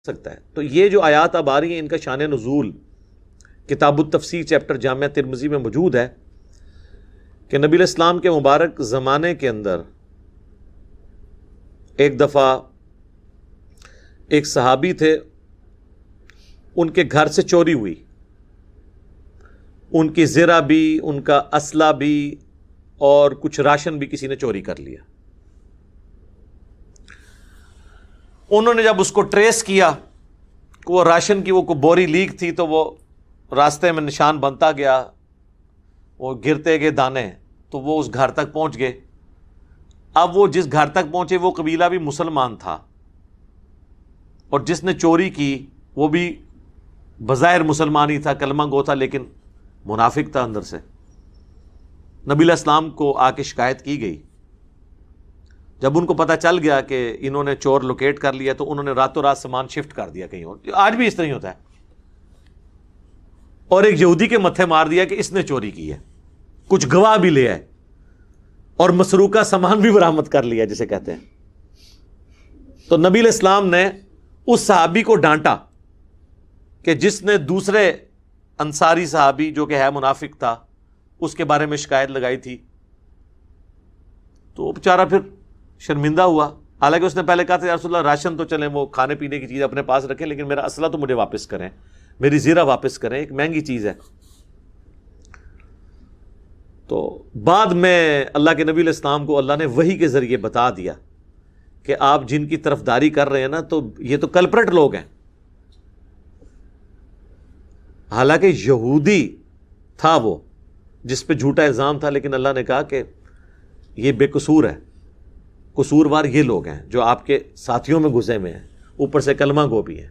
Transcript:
سکتا ہے. تو یہ جو آیات اب آ رہی ہیں ان کا شان نزول کتاب التفسیر چیپٹر جامعہ ترمذی میں موجود ہے کہ نبی علیہ السلام کے مبارک زمانے کے اندر ایک دفعہ ایک صحابی تھے، ان کے گھر سے چوری ہوئی، ان کی زرہ بھی، ان کا اسلحہ بھی اور کچھ راشن بھی کسی نے چوری کر لیا. انہوں نے جب اس کو ٹریس کیا کہ وہ راشن کی وہ کوئی بوری لیک تھی تو وہ راستے میں نشان بنتا گیا، وہ گرتے گئے دانے، تو وہ اس گھر تک پہنچ گئے. اب وہ جس گھر تک پہنچے وہ قبیلہ بھی مسلمان تھا اور جس نے چوری کی وہ بھی بظاہر مسلمان ہی تھا، کلمہ گو تھا، لیکن منافق تھا اندر سے. نبی علیہ السلام کو آ کے شکایت کی گئی. جب ان کو پتہ چل گیا کہ انہوں نے چور لوکیٹ کر لیا تو انہوں نے راتوں رات سامان شفٹ کر دیا کہیں اور. آج بھی اس طرح ہی ہوتا ہے. اور ایک یہودی کے متھے مار دیا کہ اس نے چوری کی ہے، کچھ گواہ بھی لے آئے اور مسروقہ سامان بھی برآمد کر لیا جسے کہتے ہیں. تو نبی علیہ السلام نے اس صحابی کو ڈانٹا کہ جس نے دوسرے انصاری صحابی جو کہ ہے منافق تھا اس کے بارے میں شکایت لگائی تھی. تو وہ بیچارہ پھر شرمندہ ہوا. حالانکہ اس نے پہلے کہا تھا یا رسول اللہ راشن تو چلیں وہ کھانے پینے کی چیز اپنے پاس رکھیں، لیکن میرا اسلحہ تو مجھے واپس کریں، میری زیرہ واپس کریں، ایک مہنگی چیز ہے. تو بعد میں اللہ کے نبی علیہ السلام کو اللہ نے وحی کے ذریعے بتا دیا کہ آپ جن کی طرفداری کر رہے ہیں نا تو یہ تو کلپریٹ لوگ ہیں. حالانکہ یہودی تھا وہ جس پہ جھوٹا الزام تھا، لیکن اللہ نے کہا کہ یہ بے قصور ہے، قصوروار یہ لوگ ہیں جو آپ کے ساتھیوں میں گھسے ہوئے ہیں، اوپر سے کلمہ گو بھی ہیں.